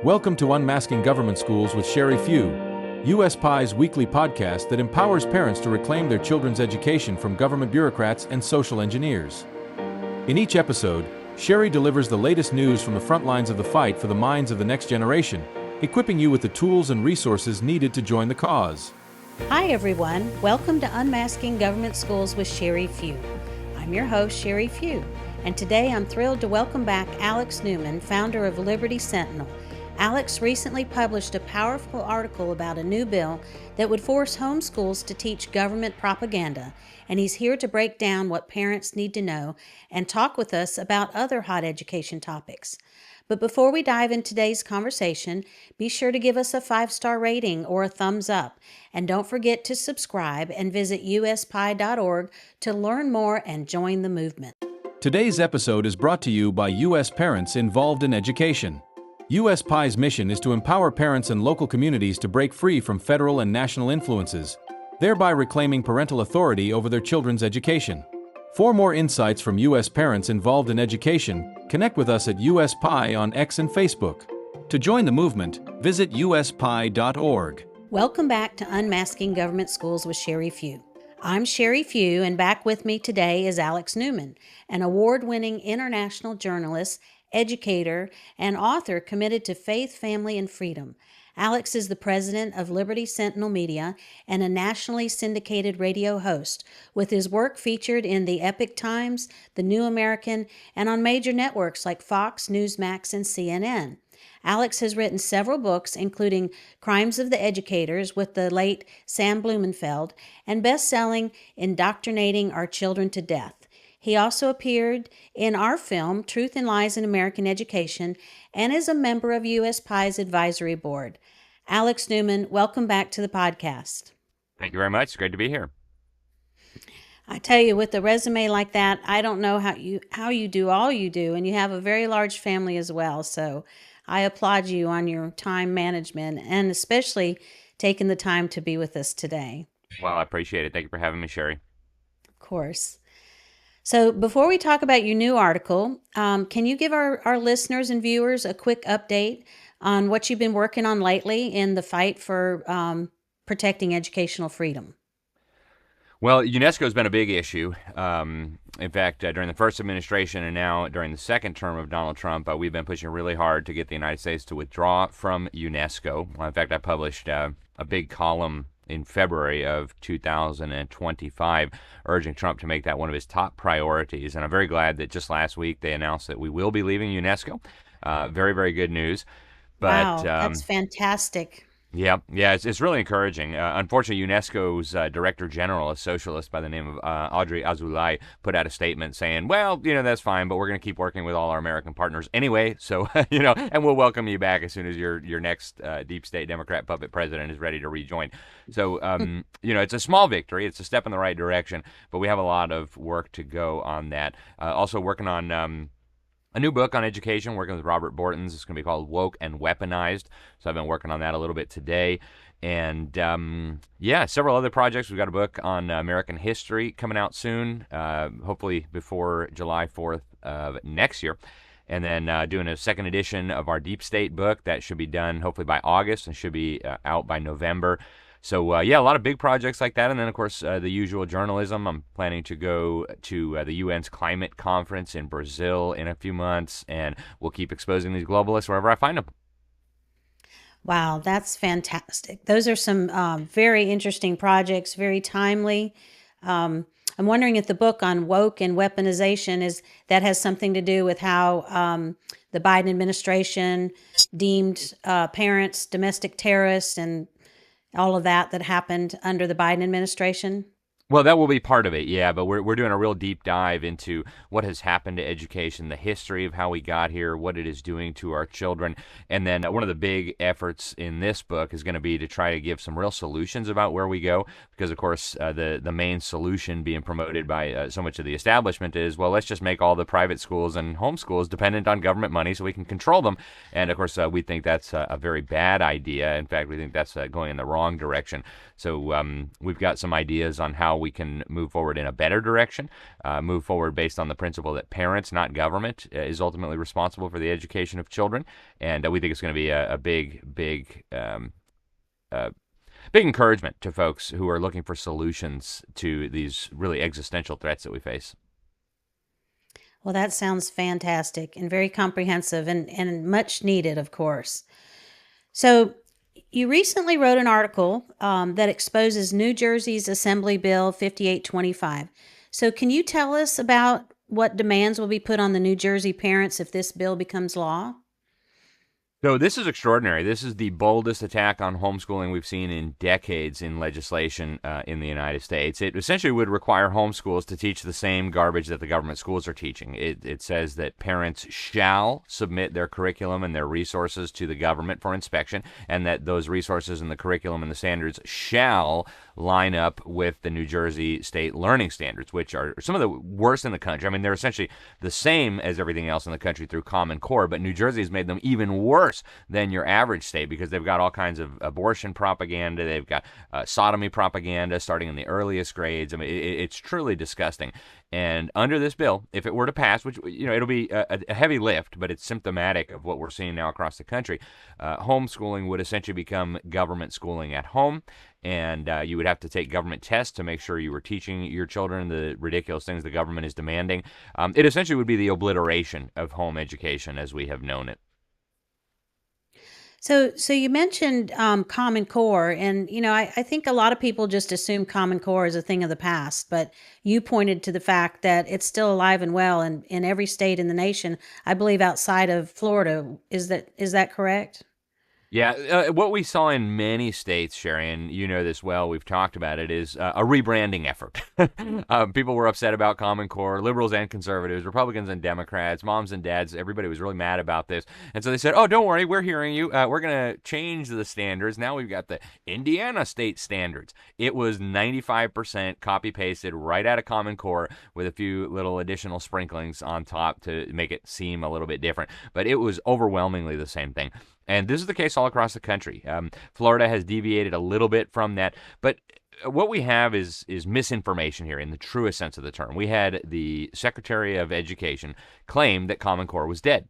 Welcome to Unmasking Government Schools with Sherry Few, US Pie's weekly podcast that empowers parents to reclaim their children's education from government bureaucrats and social engineers. In each episode, Sherry delivers the latest news from the front lines of the fight for the minds of the next generation, equipping you with the tools and resources needed to join the cause. Hi everyone, welcome to Unmasking Government Schools with Sherry Few. I'm your host, Sherry Few, and today I'm thrilled to welcome back Alex Newman, founder of Liberty Sentinel. Alex recently published a powerful article about a new bill that would force homeschools to teach government propaganda, and he's here to break down what parents need to know and talk with us about other hot education topics. But before we dive into today's conversation, be sure to give us a 5-star rating or a thumbs up, and don't forget to subscribe and visit uspie.org to learn more and join the movement. Today's episode is brought to you by U.S. parents involved in education. US Pie's mission is to empower parents and local communities to break free from federal and national influences, thereby reclaiming parental authority over their children's education. For more insights from US parents involved in education, connect with us at US Pie on X and Facebook. To join the movement, visit uspie.org. Welcome back to Unmasking Government Schools with Sherry Few. I'm Sherry Few, and back with me today is Alex Newman, an award-winning international journalist, educator, and author committed to faith, family, and freedom. Alex is the president of Liberty Sentinel Media and a nationally syndicated radio host, with his work featured in the Epic Times, the New American, and on major networks like Fox, Newsmax, and CNN. Alex has written several books, including Crimes of the Educators with the late Sam Blumenfeld, and best-selling Indoctrinating Our Children to Death. He also appeared in our film, Truth and Lies in American Education, and is a member of US Pie's advisory board. Alex Newman, welcome back to the podcast. Thank you very much. It's great to be here. I tell you, with a resume like that, I don't know how you do all you do, and you have a very large family as well. So I applaud you on your time management and especially taking the time to be with us today. Well, I appreciate it. Thank you for having me, Sherry. Of course. So before we talk about your new article, can you give our listeners and viewers a quick update on what you've been working on lately in the fight for protecting educational freedom? Well, UNESCO has been a big issue. In fact, during the first administration and now during the second term of Donald Trump, we've been pushing really hard to get the United States to withdraw from UNESCO. In fact, I published a big column in February of 2025, urging Trump to make that one of his top priorities. And I'm very glad that just last week they announced that we will be leaving UNESCO. Very, very good news. But, wow, that's fantastic. Yeah, it's really encouraging. Unfortunately, UNESCO's Director General, a socialist by the name of Audrey Azoulay, put out a statement saying, well, that's fine, but we're going to keep working with all our American partners anyway, so, and we'll welcome you back as soon as your next deep state Democrat puppet president is ready to rejoin. So, it's a small victory. It's a step in the right direction, but we have a lot of work to go on that. Also working on a new book on education, working with Robert Bortons. It's going to be called Woke and Weaponized. So I've been working on that a little bit today. And several other projects. We've got a book on American history coming out soon, hopefully before July 4th of next year. And then doing a second edition of our Deep State book. That should be done hopefully by August and should be out by November. So, a lot of big projects like that. And then, of course, the usual journalism. I'm planning to go to the UN's climate conference in Brazil in a few months, and we'll keep exposing these globalists wherever I find them. Wow, that's fantastic. Those are some very interesting projects, very timely. I'm wondering if the book on woke and weaponization has something to do with how the Biden administration deemed parents domestic terrorists and all of that happened under the Biden administration? Well, that will be part of it, yeah, but we're doing a real deep dive into what has happened to education, the history of how we got here, what it is doing to our children, and then one of the big efforts in this book is going to be to try to give some real solutions about where we go, because, of course, the main solution being promoted by so much of the establishment is, well, let's just make all the private schools and homeschools dependent on government money so we can control them, and, of course, we think that's a very bad idea. In fact, we think that's going in the wrong direction. So we've got some ideas on how how we can move forward in a better direction, move forward based on the principle that parents, not government, is ultimately responsible for the education of children. And we think it's going to be a big encouragement to folks who are looking for solutions to these really existential threats that we face. Well, that sounds fantastic and very comprehensive and much needed, of course. So, you recently wrote an article that exposes New Jersey's Assembly Bill 5825. So, can you tell us about what demands will be put on the New Jersey parents if this bill becomes law? So this is extraordinary. This is the boldest attack on homeschooling we've seen in decades in legislation in the United States. It essentially would require homeschools to teach the same garbage that the government schools are teaching. It says that parents shall submit their curriculum and their resources to the government for inspection, and that those resources and the curriculum and the standards shall line up with the New Jersey state learning standards, which are some of the worst in the country. I mean, they're essentially the same as everything else in the country through Common Core, but New Jersey has made them even worse than your average state because they've got all kinds of abortion propaganda. They've got sodomy propaganda starting in the earliest grades. I mean, it's truly disgusting. And under this bill, if it were to pass, which, it'll be a heavy lift, but it's symptomatic of what we're seeing now across the country, homeschooling would essentially become government schooling at home. And you would have to take government tests to make sure you were teaching your children the ridiculous things the government is demanding. It essentially would be the obliteration of home education as we have known it. So you mentioned Common Core, and I think a lot of people just assume Common Core is a thing of the past, but you pointed to the fact that it's still alive and well in every state in the nation. I believe outside of Florida. Is that correct? Yeah, what we saw in many states, Sherry, and you know this well, we've talked about it, is a rebranding effort. People were upset about Common Core, liberals and conservatives, Republicans and Democrats, moms and dads, everybody was really mad about this. And so they said, oh, don't worry, we're hearing you. We're going to change the standards. Now we've got the Indiana state standards. It was 95% copy-pasted right out of Common Core with a few little additional sprinklings on top to make it seem a little bit different. But it was overwhelmingly the same thing. And this is the case all across the country. Florida has deviated a little bit from that, but what we have is misinformation here in the truest sense of the term. We had the Secretary of Education claim that Common Core was dead.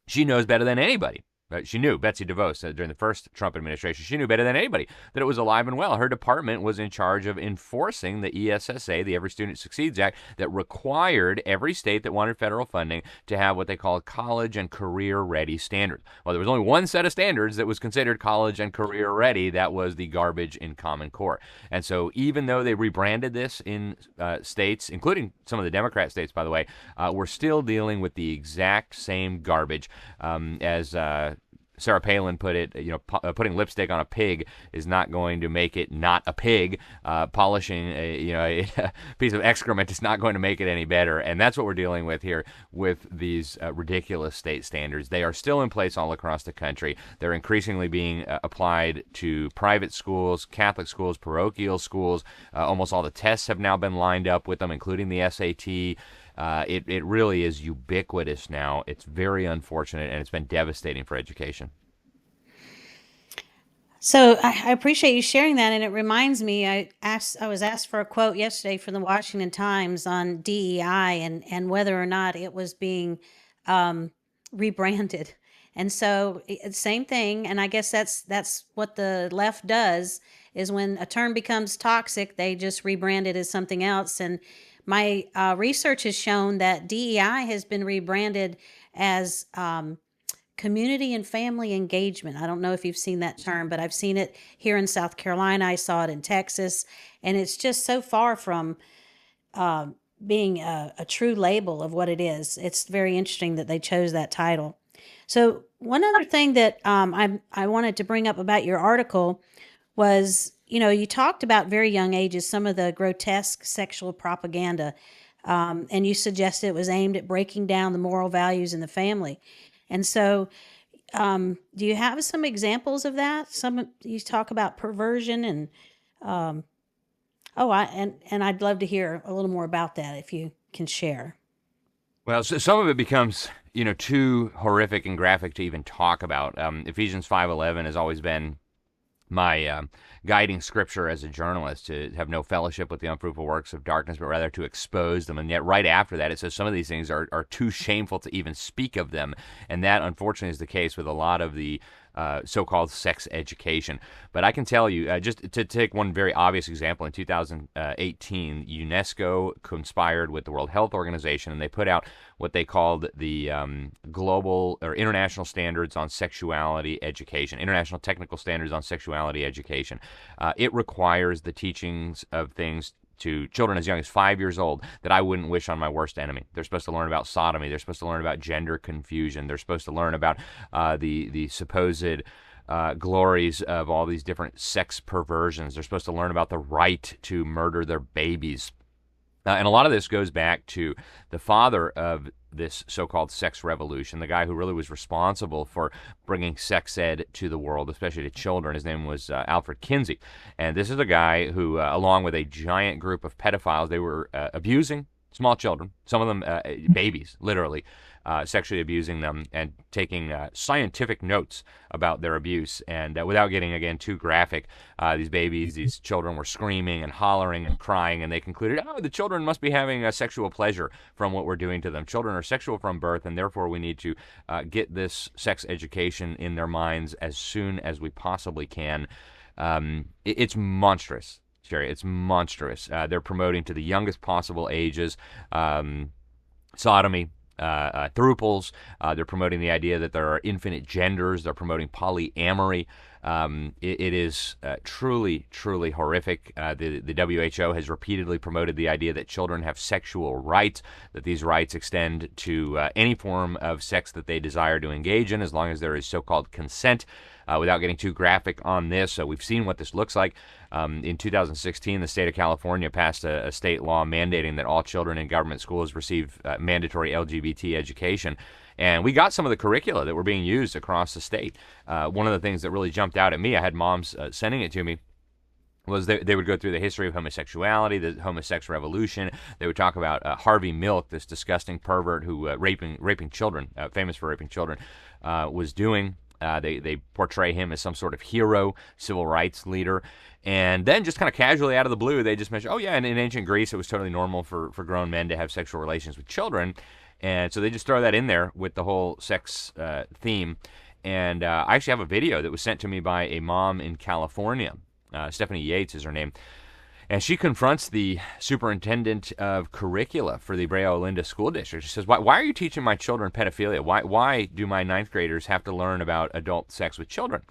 She knows better than anybody. She knew, Betsy DeVos, during the first Trump administration, she knew better than anybody that it was alive and well. Her department was in charge of enforcing the ESSA, the Every Student Succeeds Act, that required every state that wanted federal funding to have what they call college and career-ready standards. Well, there was only one set of standards that was considered college and career-ready. That was the garbage in Common Core. And so even though they rebranded this in states, including some of the Democrat states, by the way, we're still dealing with the exact same garbage as Sarah Palin put it, putting lipstick on a pig is not going to make it not a pig. Polishing a piece of excrement is not going to make it any better. And that's what we're dealing with here with these ridiculous state standards. They are still in place all across the country. They're increasingly being applied to private schools, Catholic schools, parochial schools. Almost all the tests have now been lined up with them, including the SAT. It really is ubiquitous now. It's very unfortunate, and it's been devastating for education. So I appreciate you sharing that, and it reminds me. I was asked for a quote yesterday from the Washington Times on DEI and whether or not it was being rebranded. And so same thing, and I guess that's what the left does is when a term becomes toxic, they just rebrand it as something else. And my research has shown that DEI has been rebranded as community and family engagement. I don't know if you've seen that term, but I've seen it here in South Carolina. I saw it in Texas, and it's just so far from being a true label of what it is. It's very interesting that they chose that title. So one other thing that I wanted to bring up about your article was, you talked about very young ages, some of the grotesque sexual propaganda, and you suggested it was aimed at breaking down the moral values in the family. And so do you have some examples of that? You talk about perversion and, I'd love to hear a little more about that if you can share. Well, so some of it becomes, too horrific and graphic to even talk about. Ephesians 5:11 has always been my guiding scripture as a journalist, to have no fellowship with the unfruitful works of darkness, but rather to expose them. And yet right after that, it says some of these things are too shameful to even speak of them. And that, unfortunately, is the case with a lot of the so-called sex education. But I can tell you, just to take one very obvious example, in 2018, UNESCO conspired with the World Health Organization, and they put out what they called the global or international standards on sexuality education, international technical standards on sexuality education. It requires the teachings of things to children as young as 5 years old that I wouldn't wish on my worst enemy. They're supposed to learn about sodomy. They're supposed to learn about gender confusion. They're supposed to learn about the supposed glories of all these different sex perversions. They're supposed to learn about the right to murder their babies. And a lot of this goes back to the father of this so-called sex revolution, the guy who really was responsible for bringing sex ed to the world, especially to children. His name was Alfred Kinsey. And this is a guy who, along with a giant group of pedophiles, they were abusing small children, some of them babies, literally, sexually abusing them and taking scientific notes about their abuse. And without getting, again, too graphic, these babies, these children were screaming and hollering and crying, and they concluded, oh, the children must be having a sexual pleasure from what we're doing to them. Children are sexual from birth, and therefore we need to get this sex education in their minds as soon as we possibly can. It's monstrous. Sherry, it's monstrous. They're promoting to the youngest possible ages sodomy, thruples. They're promoting the idea that there are infinite genders. They're promoting polyamory. It is truly, truly horrific. The WHO has repeatedly promoted the idea that children have sexual rights, that these rights extend to any form of sex that they desire to engage in, as long as there is so-called consent. Without getting too graphic on this, we've seen what this looks like. In 2016, the state of California passed a state law mandating that all children in government schools receive mandatory LGBT education. And we got some of the curricula that were being used across the state. One of the things that really jumped out at me, I had moms sending it to me, was they would go through the history of homosexuality, the homosexual revolution. They would talk about Harvey Milk, this disgusting pervert who raping children, famous for raping children, was doing. They portray him as some sort of hero, civil rights leader. And then just kind of casually out of the blue, they just mention, oh yeah, and in ancient Greece, it was totally normal for grown men to have sexual relations with children. And so they just throw that in there with the whole sex theme. And I actually have a video that was sent to me by a mom in California. Stephanie Yates is her name. And she confronts the superintendent of curricula for the Brea Olinda School District. She says, why are you teaching my children pedophilia? Why do my ninth graders have to learn about adult sex with children?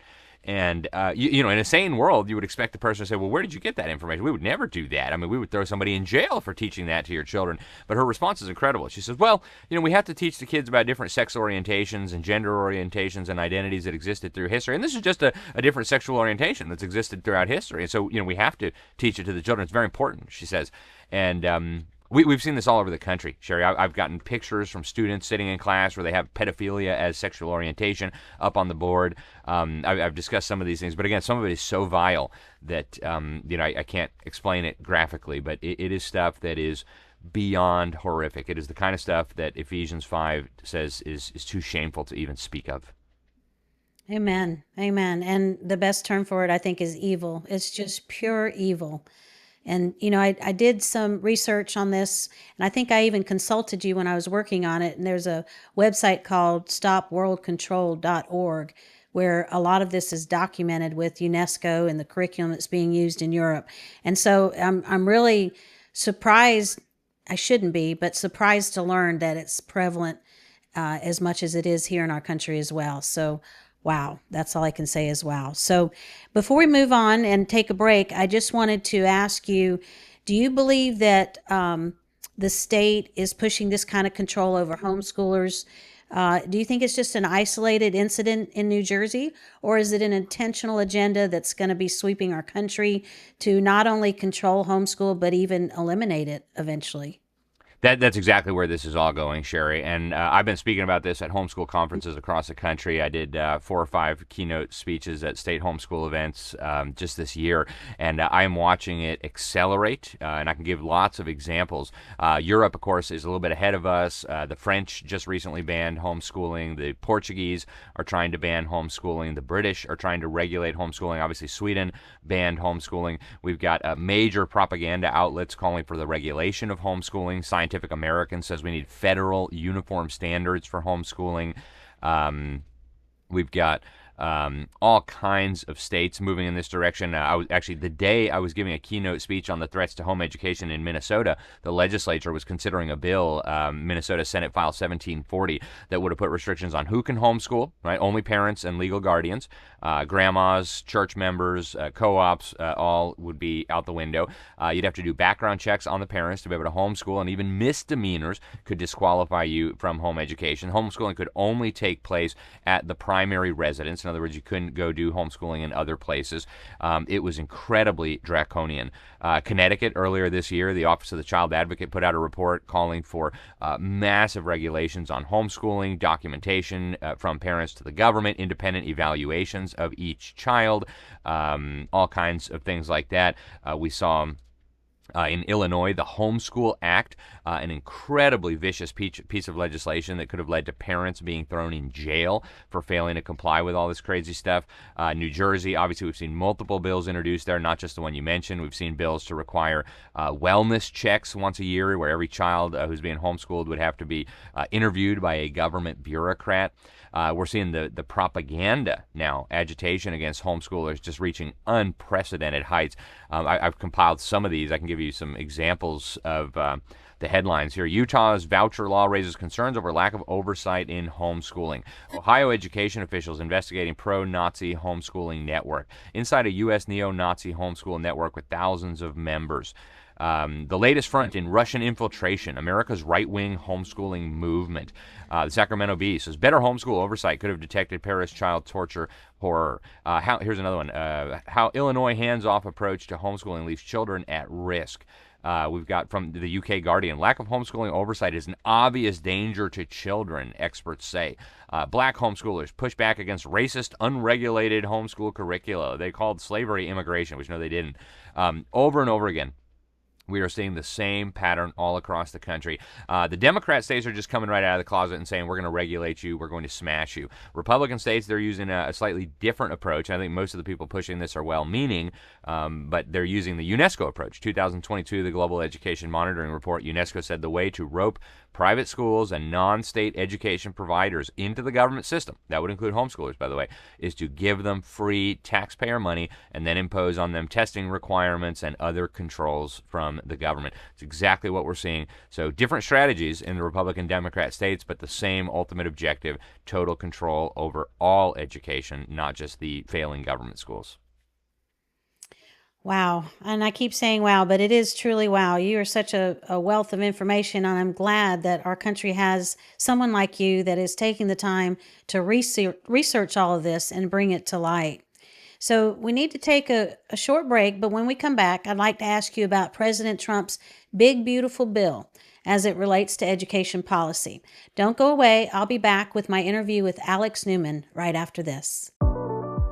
And, you know, in a sane world, you would expect the person to say, well, where did you get that information? We would never do that. I mean, we would throw somebody in jail for teaching that to your children. But her response is incredible. She says, well, you know, we have to teach the kids about different sex orientations and gender orientations and identities that existed through history. And this is just a different sexual orientation that's existed throughout history. And so, you know, we have to teach it to the children. It's very important, she says. And we've seen this all over the country, Sherry. I've gotten pictures from students sitting in class where they have pedophilia as sexual orientation up on the board. I've discussed some of these things, but again, some of it is so vile that you know, I can't explain it graphically, but it is stuff that is beyond horrific. It is the kind of stuff that Ephesians 5 says is too shameful to even speak of. Amen. Amen. And the best term for it, I think, is evil. It's just pure evil. And, you know, I did some research on this, and I think I even consulted you when I was working on it. And there's a website called stopworldcontrol.org, where a lot of this is documented with UNESCO and the curriculum that's being used in Europe. And so I'm really surprised, I shouldn't be, but surprised to learn that it's prevalent as much as it is here in our country as well. So wow, that's all I can say is wow. So before we move on and take a break, I just wanted to ask you, do you believe that the state is pushing this kind of control over homeschoolers? Do you think it's just an isolated incident in New Jersey, or is it an intentional agenda that's going to be sweeping our country to not only control homeschool, but even eliminate it eventually? That's exactly where this is all going, Sherry. And I've been speaking about this at homeschool conferences across the country. I did 4 or 5 keynote speeches at state homeschool events just this year, and I am watching it accelerate, and I can give lots of examples. Europe, of course, is a little bit ahead of us. The French just recently banned homeschooling. The Portuguese are trying to ban homeschooling. The British are trying to regulate homeschooling. Obviously, Sweden banned homeschooling. We've got major propaganda outlets calling for the regulation of homeschooling. Scientific American says we need federal uniform standards for homeschooling. We've got all kinds of states moving in this direction. I was actually, the day I was giving a keynote speech on the threats to home education in Minnesota, the legislature was considering a bill, Minnesota Senate File 1740, that would have put restrictions on who can homeschool, right? Only parents and legal guardians, grandmas, church members, co-ops, all would be out the window. You'd have to do background checks on the parents to be able to homeschool, and even misdemeanors could disqualify you from home education. Homeschooling could only take place at the primary residence. In other words, you couldn't go do homeschooling in other places. It was incredibly draconian. Connecticut, earlier this year, the Office of the Child Advocate put out a report calling for massive regulations on homeschooling, documentation from parents to the government, independent evaluations of each child, all kinds of things like that. We saw in Illinois, the Homeschool Act, an incredibly vicious piece of legislation that could have led to parents being thrown in jail for failing to comply with all this crazy stuff. New Jersey, obviously, we've seen multiple bills introduced there, not just the one you mentioned. We've seen bills to require wellness checks once a year, where every child who's being homeschooled would have to be interviewed by a government bureaucrat. We're seeing the propaganda now, agitation against homeschoolers, just reaching unprecedented heights. I've compiled some of these. I can give you some examples of the headlines here. Utah's voucher law raises concerns over lack of oversight in homeschooling. Ohio education officials investigating pro-Nazi homeschooling network. Inside a U.S. neo-Nazi homeschool network with thousands of members. The latest front in Russian infiltration, America's right-wing homeschooling movement. The Sacramento Bee says better homeschool oversight could have detected Paris child torture horror. Here's another one. How Illinois hands-off approach to homeschooling leaves children at risk. We've got from the UK Guardian, lack of homeschooling oversight is an obvious danger to children, experts say. Black homeschoolers push back against racist, unregulated homeschool curricula. They called slavery immigration, which no, they didn't. Over and over again, we are seeing the same pattern all across the country. The Democrat states are just coming right out of the closet and saying, we're going to regulate you, we're going to smash you. Republican states, they're using a slightly different approach. I think most of the people pushing this are well-meaning, but they're using the UNESCO approach. 2022, the Global Education Monitoring Report, UNESCO said the way to rope private schools and non-state education providers into the government system, that would include homeschoolers, by the way, is to give them free taxpayer money and then impose on them testing requirements and other controls from the government. It's exactly what we're seeing. So different strategies in the Republican Democrat states, but the same ultimate objective, total control over all education, not just the failing government schools. Wow. And I keep saying wow, but it is truly wow. You are such a wealth of information, and I'm glad that our country has someone like you that is taking the time to research all of this and bring it to light. So we need to take a short break, but when we come back, I'd like to ask you about President Trump's big, beautiful bill as it relates to education policy. Don't go away. I'll be back with my interview with Alex Newman right after this.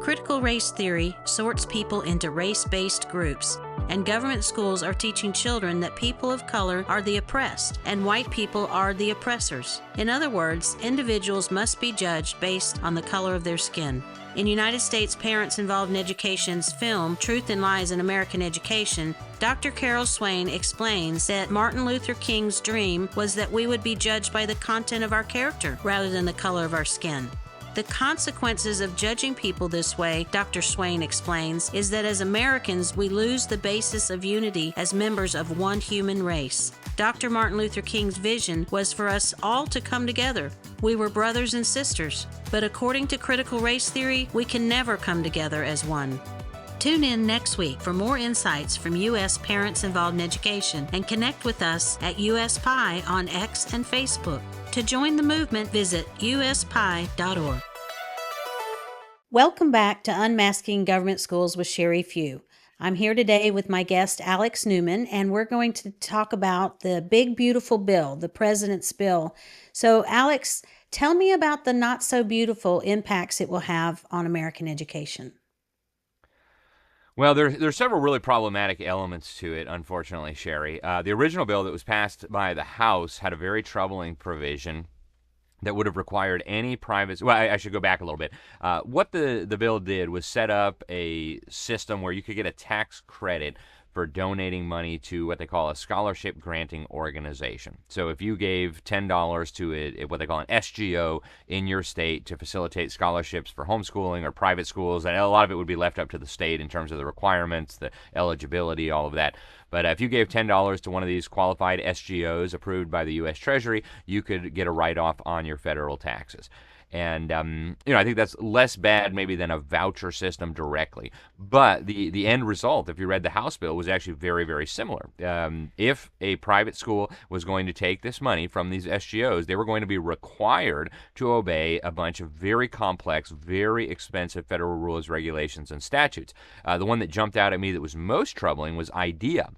Critical race theory sorts people into race-based groups, and government schools are teaching children that people of color are the oppressed and white people are the oppressors. In other words, individuals must be judged based on the color of their skin. In United States Parents Involved in Education's film, Truth and Lies in American Education, Dr. Carol Swain explains that Martin Luther King's dream was that we would be judged by the content of our character rather than the color of our skin. The consequences of judging people this way, Dr. Swain explains, is that as Americans, we lose the basis of unity as members of one human race. Dr. Martin Luther King's vision was for us all to come together. We were brothers and sisters. But according to critical race theory, we can never come together as one. Tune in next week for more insights from U.S. Parents Involved in Education and connect with us at USPI on X and Facebook. To join the movement, visit uspie.org. Welcome back to Unmasking Government Schools with Sherry Few. I'm here today with my guest, Alex Newman, and we're going to talk about the big, beautiful bill, the president's bill. So, Alex, tell me about the not so beautiful impacts it will have on American education. Well, there's several really problematic elements to it, unfortunately, Sherry. The original bill that was passed by the House had a very troubling provision that would have required any private. Well, I should go back a little bit. What the bill did was set up a system where you could get a tax credit for donating money to what they call a scholarship granting organization. So if you gave $10 to what they call an SGO in your state to facilitate scholarships for homeschooling or private schools, and a lot of it would be left up to the state in terms of the requirements, the eligibility, all of that. But if you gave $10 to one of these qualified SGOs approved by the U.S. Treasury, you could get a write-off on your federal taxes. And, I think that's less bad maybe than a voucher system directly. But the end result, if you read the House bill, was actually very, very similar. If a private school was going to take this money from these SGOs, they were going to be required to obey a bunch of very complex, very expensive federal rules, regulations, and statutes. The one that jumped out at me that was most troubling was IDEA.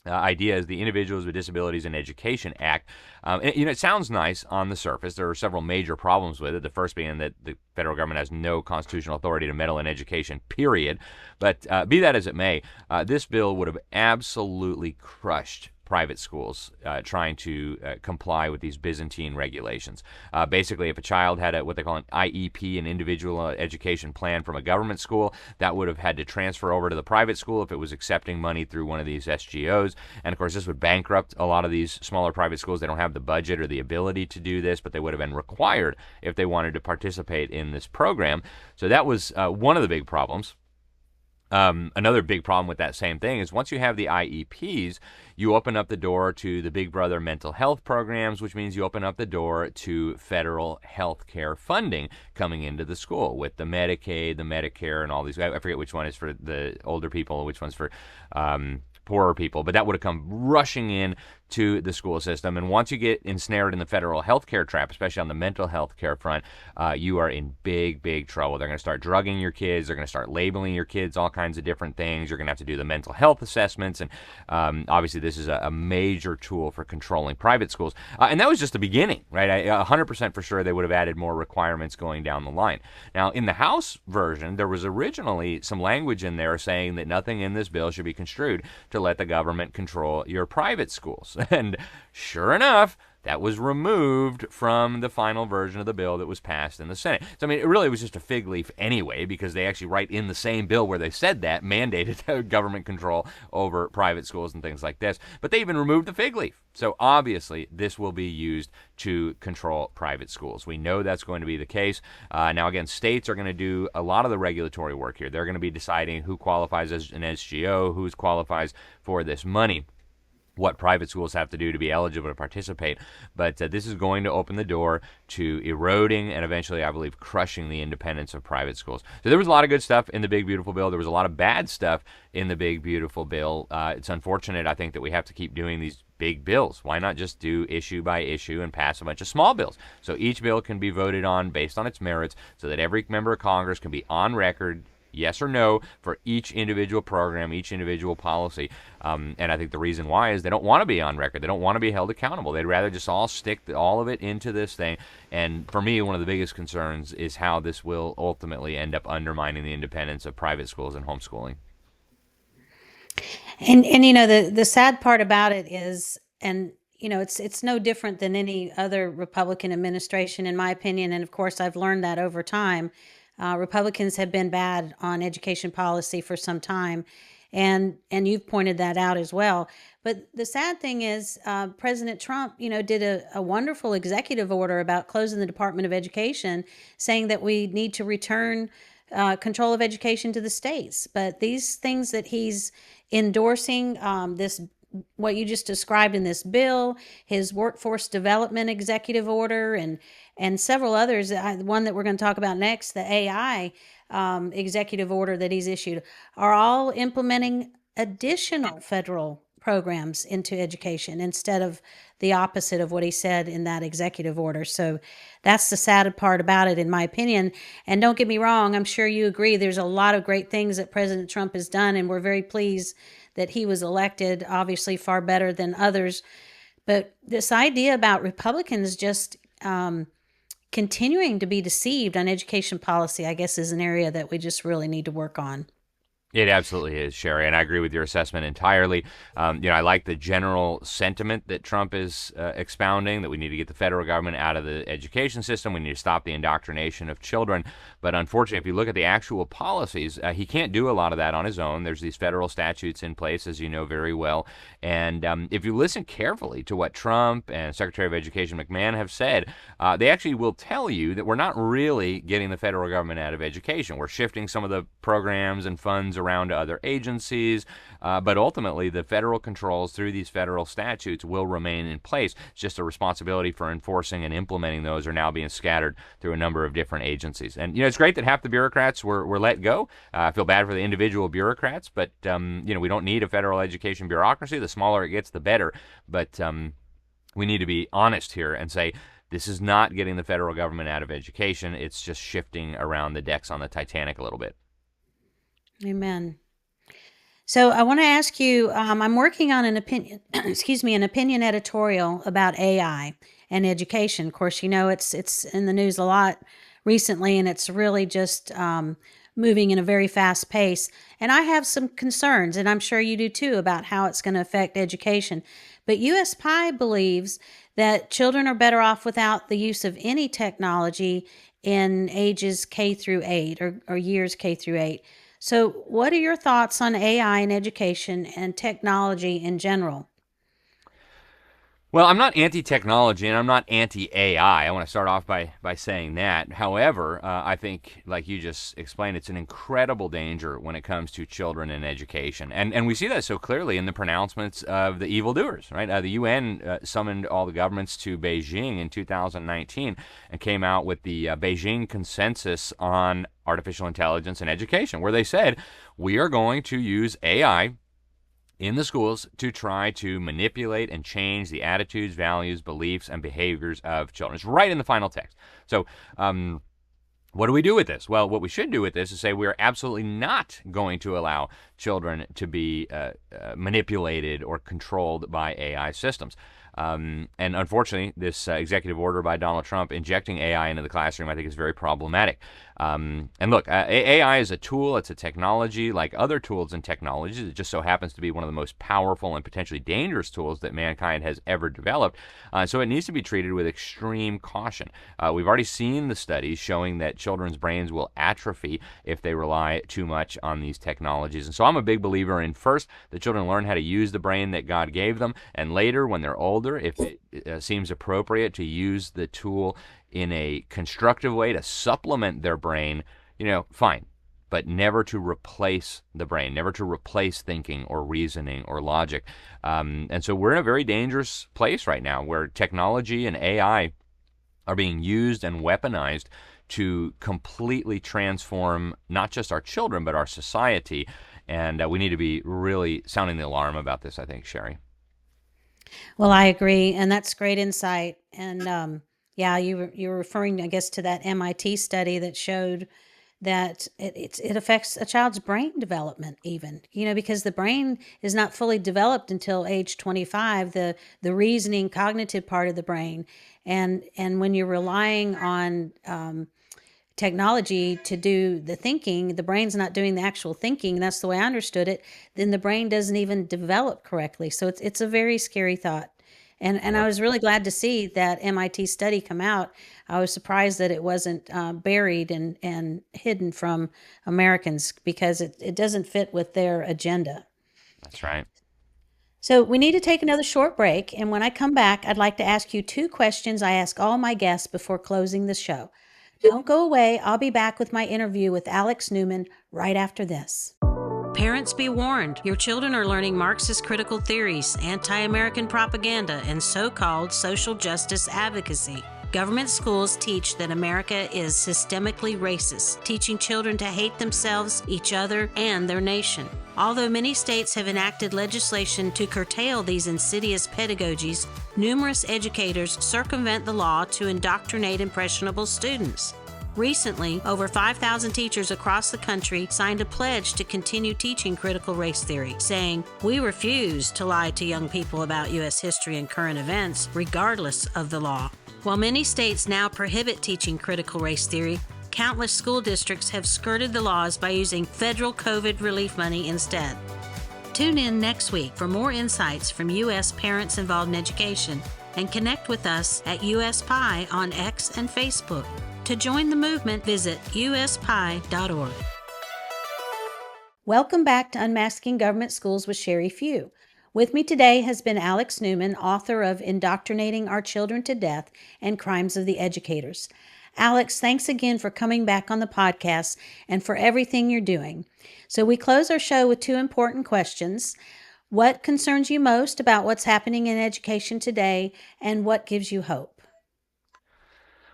IDEA is the Individuals with Disabilities in Education Act. It sounds nice on the surface. There are several major problems with it. The first being that the federal government has no constitutional authority to meddle in education, period. But be that as it may, this bill would have absolutely crushed private schools trying to comply with these Byzantine regulations. Basically, if a child had what they call an IEP, an individual education plan from a government school, that would have had to transfer over to the private school if it was accepting money through one of these SGOs. And of course, this would bankrupt a lot of these smaller private schools. They don't have the budget or the ability to do this, but they would have been required if they wanted to participate in this program. So that was one of the big problems. Another big problem with that same thing is once you have the IEPs, you open up the door to the Big Brother mental health programs, which means you open up the door to federal health care funding coming into the school with the Medicaid, the Medicare, and all these. I forget which one is for the older people, which one's for poorer people, but that would have come rushing in to the school system. And once you get ensnared in the federal health care trap, especially on the mental health care front, you are in big, big trouble. They're going to start drugging your kids. They're going to start labeling your kids all kinds of different things. You're going to have to do the mental health assessments. And obviously, this is a major tool for controlling private schools. And that was just the beginning, right? 100% for sure they would have added more requirements going down the line. Now, in the House version, there was originally some language in there saying that nothing in this bill should be construed to let the government control your private schools. And sure enough, that was removed from the final version of the bill that was passed in the Senate. So, it really was just a fig leaf anyway, because they actually write in the same bill where they said that, mandated government control over private schools and things like this. But they even removed the fig leaf. So, obviously, this will be used to control private schools. We know that's going to be the case. Now, again, states are going to do a lot of the regulatory work here. They're going to be deciding who qualifies as an SGO, who qualifies for this money, what private schools have to do to be eligible to participate. But this is going to open the door to eroding and eventually, I believe, crushing the independence of private schools. So there was a lot of good stuff in the Big Beautiful Bill. There was a lot of bad stuff in the Big Beautiful Bill. It's unfortunate, I think, that we have to keep doing these big bills. Why not just do issue by issue and pass a bunch of small bills? So each bill can be voted on based on its merits so that every member of Congress can be on record, yes or no, for each individual program, each individual policy. And I think the reason why is they don't want to be on record. They don't want to be held accountable. They'd rather just all stick all of it into this thing. And for me, one of the biggest concerns is how this will ultimately end up undermining the independence of private schools and homeschooling. And the sad part about it is, and it's no different than any other Republican administration, in my opinion. And of course, I've learned that over time. Republicans have been bad on education policy for some time, and you've pointed that out as well. But the sad thing is, President Trump, did a wonderful executive order about closing the Department of Education, saying that we need to return control of education to the states. But these things that he's endorsing, what you just described in this bill, his workforce development executive order, and several others, one that we're going to talk about next, the AI executive order that he's issued, are all implementing additional federal programs into education instead of the opposite of what he said in that executive order. So that's the sad part about it, in my opinion. And don't get me wrong, I'm sure you agree there's a lot of great things that President Trump has done, and we're very pleased that he was elected, obviously far better than others. But this idea about Republicans just continuing to be deceived on education policy, I guess, is an area that we just really need to work on. It absolutely is, Sherry, and I agree with your assessment entirely. I like the general sentiment that Trump is expounding, that we need to get the federal government out of the education system. We need to stop the indoctrination of children. But unfortunately, if you look at the actual policies, he can't do a lot of that on his own. There's these federal statutes in place, as you know very well. And if you listen carefully to what Trump and Secretary of Education McMahon have said, they actually will tell you that we're not really getting the federal government out of education. We're shifting some of the programs and funds around to other agencies, but ultimately the federal controls through these federal statutes will remain in place. It's just a responsibility for enforcing and implementing those are now being scattered through a number of different agencies. And it's great that half the bureaucrats were let go. I feel bad for the individual bureaucrats, but we don't need a federal education bureaucracy. The smaller it gets, the better. But we need to be honest here and say, this is not getting the federal government out of education. It's just shifting around the decks on the Titanic a little bit. Amen. So I want to ask you, I'm working on an opinion, an opinion editorial about AI and education. Of course, it's in the news a lot recently, and it's really just moving in a very fast pace. And I have some concerns, and I'm sure you do too, about how it's going to affect education. But US Pi believes that children are better off without the use of any technology in ages K through 8 or years K through 8. So what are your thoughts on AI in education and technology in general? Well, I'm not anti-technology and I'm not anti-AI. I want to start off by saying that. However, I think, like you just explained, it's an incredible danger when it comes to children and education. And we see that so clearly in the pronouncements of the evildoers, right? The UN summoned all the governments to Beijing in 2019 and came out with the Beijing Consensus on Artificial Intelligence and Education, where they said, we are going to use AI in the schools to try to manipulate and change the attitudes, values, beliefs, and behaviors of children. It's right in the final text. So what do we do with this? Well, what we should do with this is say we are absolutely not going to allow children to be manipulated or controlled by AI systems. And unfortunately, this executive order by Donald Trump injecting AI into the classroom, I think, is very problematic. And look, AI is a tool. It's a technology like other tools and technologies. It just so happens to be one of the most powerful and potentially dangerous tools that mankind has ever developed. So it needs to be treated with extreme caution. We've already seen the studies showing that children's brains will atrophy if they rely too much on these technologies. And so I'm a big believer in, first, the children learn how to use the brain that God gave them, and later, when they're older, if it seems appropriate to use the tool in a constructive way to supplement their brain, fine. But never to replace the brain, never to replace thinking or reasoning or logic. And so we're in a very dangerous place right now where technology and AI are being used and weaponized to completely transform not just our children, but our society. And we need to be really sounding the alarm about this, I think, Sherry. Well, I agree, and that's great insight. And yeah, you were referring, I guess, to that MIT study that showed that it affects a child's brain development, even, because the brain is not fully developed until age 25, the reasoning, cognitive part of the brain, and when you're relying on technology to do the thinking, the brain's not doing the actual thinking. That's the way I understood it. Then the brain doesn't even develop correctly. So it's a very scary thought. And I was really glad to see that MIT study come out. I was surprised that it wasn't buried and hidden from Americans, because it doesn't fit with their agenda. That's right. So we need to take another short break. And when I come back, I'd like to ask you 2 questions I ask all my guests before closing the show. Don't go away. I'll be back with my interview with Alex Newman right after this. Parents, be warned. Your children are learning Marxist critical theories, anti-American propaganda, and so-called social justice advocacy. Government schools teach that America is systemically racist, teaching children to hate themselves, each other, and their nation. Although many states have enacted legislation to curtail these insidious pedagogies, numerous educators circumvent the law to indoctrinate impressionable students. Recently, over 5,000 teachers across the country signed a pledge to continue teaching critical race theory, saying, "We refuse to lie to young people about U.S. history and current events, regardless of the law." While many states now prohibit teaching critical race theory, countless school districts have skirted the laws by using federal COVID relief money instead. Tune in next week for more insights from U.S. parents involved in education, and connect with us at USPI on X and Facebook. To join the movement, visit uspie.org. Welcome back to Unmasking Government Schools with Sherry Few. With me today has been Alex Newman, author of Indoctrinating Our Children to Death and Crimes of the Educators. Alex, thanks again for coming back on the podcast and for everything you're doing. So we close our show with two important questions. What concerns you most about what's happening in education today, and what gives you hope?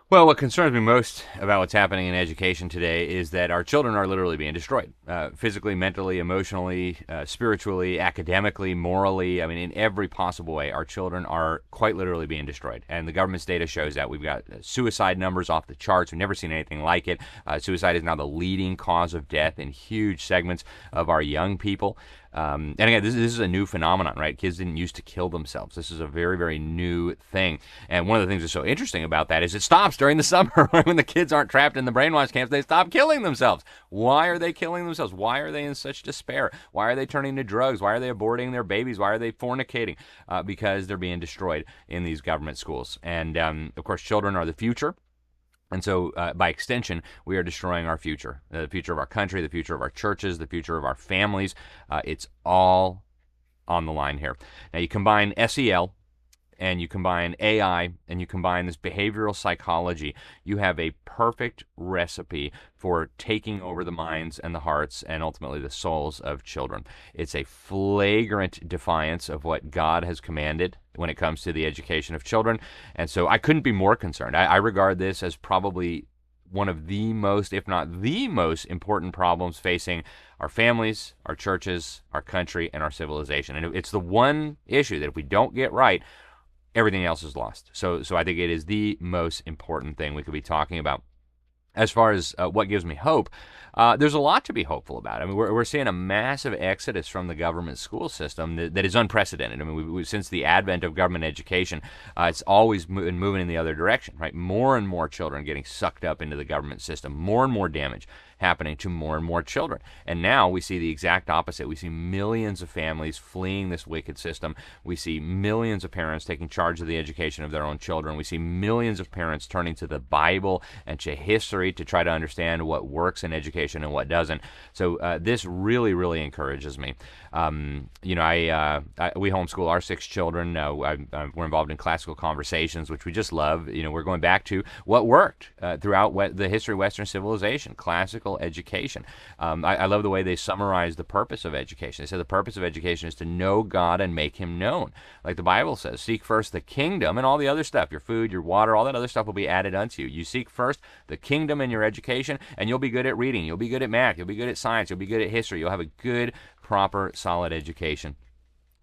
Well, what concerns me most about what's happening in education today is that our children are literally being destroyed. Physically, mentally, emotionally, spiritually, academically, morally. I mean, in every possible way, our children are quite literally being destroyed. And the government's data shows that. We've got suicide numbers off the charts. We've never seen anything like it. Suicide is now the leading cause of death in huge segments of our young people. And again, this is a new phenomenon, right? Kids didn't used to kill themselves. This is a very, very new thing. And one of the things that's so interesting about that is it stops during the summer. When the kids aren't trapped in the brainwash camps, they stop killing themselves. Why are they killing themselves? Why are they in such despair? Why are they turning to drugs? Why are they aborting their babies? Why are they fornicating? Because they're being destroyed in these government schools. And of course, children are the future. And so, by extension, we are destroying our future, the future of our country, the future of our churches, the future of our families. It's all on the line here. Now, you combine SEL and you combine AI and you combine this behavioral psychology, you have a perfect recipe for taking over the minds and the hearts and ultimately the souls of children. It's a flagrant defiance of what God has commanded when it comes to the education of children. And so I couldn't be more concerned. I regard this as probably one of the most, if not the most important problems facing our families, our churches, our country, and our civilization. And it's the one issue that if we don't get right, everything else is lost. So I think it is the most important thing we could be talking about. As far as what gives me hope, there's a lot to be hopeful about. I mean, we're seeing a massive exodus from the government school system that is unprecedented. I mean, we since the advent of government education, it's always been moving in the other direction, right? More and more children getting sucked up into the government system, more and more damage happening to more and more children. And now we see the exact opposite. We see millions of families fleeing this wicked system. We see millions of parents taking charge of the education of their own children. We see millions of parents turning to the Bible and to history to try to understand what works in education and what doesn't. So this really, really encourages me. We homeschool our 6 children. We're involved in classical conversations, which we just love. We're going back to what worked throughout the history of Western civilization, classical education. I love the way they summarize the purpose of education. They say the purpose of education is to know God and make him known. Like the Bible says, seek first the kingdom, and all the other stuff, your food, your water, all that other stuff will be added unto you. You seek first the kingdom in your education, and you'll be good at reading. You'll be good at math. You'll be good at science. You'll be good at history. You'll have a good, proper, solid education.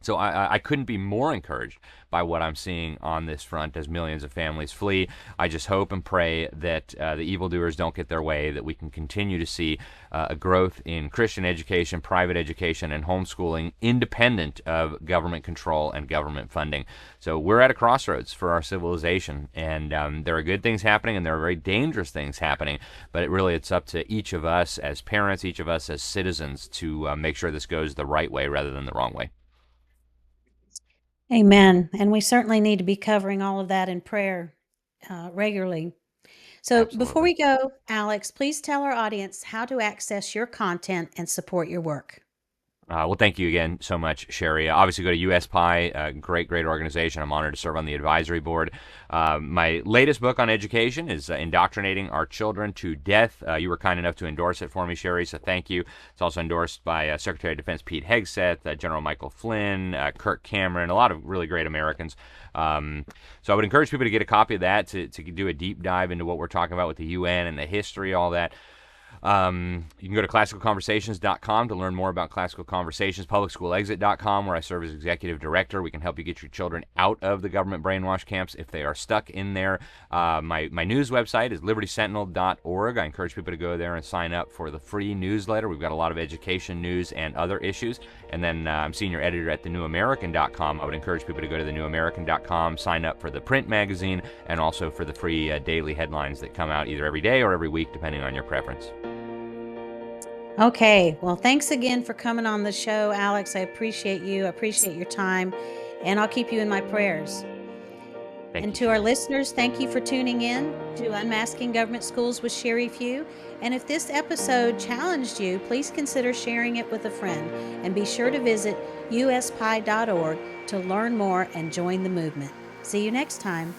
So I couldn't be more encouraged by what I'm seeing on this front as millions of families flee. I just hope and pray that the evildoers don't get their way, that we can continue to see a growth in Christian education, private education, and homeschooling independent of government control and government funding. So we're at a crossroads for our civilization, and there are good things happening and there are very dangerous things happening, but it's up to each of us as parents, each of us as citizens to make sure this goes the right way rather than the wrong way. Amen. And we certainly need to be covering all of that in prayer regularly. So before we go, Alex, please tell our audience how to access your content and support your work. Well, thank you again so much, Sherry. Obviously, go to USPI, a great organization. I'm honored to serve on the advisory board. My latest book on education is Indoctrinating Our Children to Death. You were kind enough to endorse it for me, Sherry, so thank you. It's also endorsed by Secretary of Defense Pete Hegseth, General Michael Flynn, Kirk Cameron, a lot of really great Americans. So I would encourage people to get a copy of that to do a deep dive into what we're talking about with the UN and the history, all that. You can go to classicalconversations.com to learn more about Classical Conversations, publicschoolexit.com, where I serve as executive director. We can help you get your children out of the government brainwash camps if they are stuck in there. My news website is libertysentinel.org. I encourage people to go there and sign up for the free newsletter. We've got a lot of education news and other issues. And then I'm senior editor at thenewamerican.com. I would encourage people to go to thenewamerican.com, sign up for the print magazine, and also for the free daily headlines that come out either every day or every week, depending on your preference. Okay, well, thanks again for coming on the show, Alex. I appreciate you. I appreciate your time, and I'll keep you in my prayers. And to our listeners, thank you for tuning in to Unmasking Government Schools with Sherry Few. And if this episode challenged you, please consider sharing it with a friend. And be sure to visit uspie.org to learn more and join the movement. See you next time.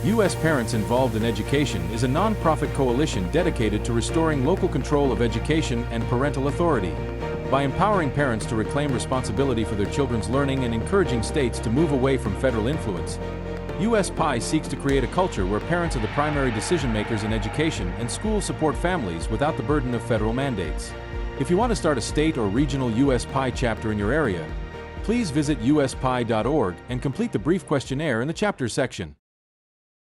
U.S. Parents Involved in Education is a nonprofit coalition dedicated to restoring local control of education and parental authority. By empowering parents to reclaim responsibility for their children's learning and encouraging states to move away from federal influence, USPI seeks to create a culture where parents are the primary decision makers in education and schools support families without the burden of federal mandates. If you want to start a state or regional USPI chapter in your area, please visit uspie.org and complete the brief questionnaire in the chapters section.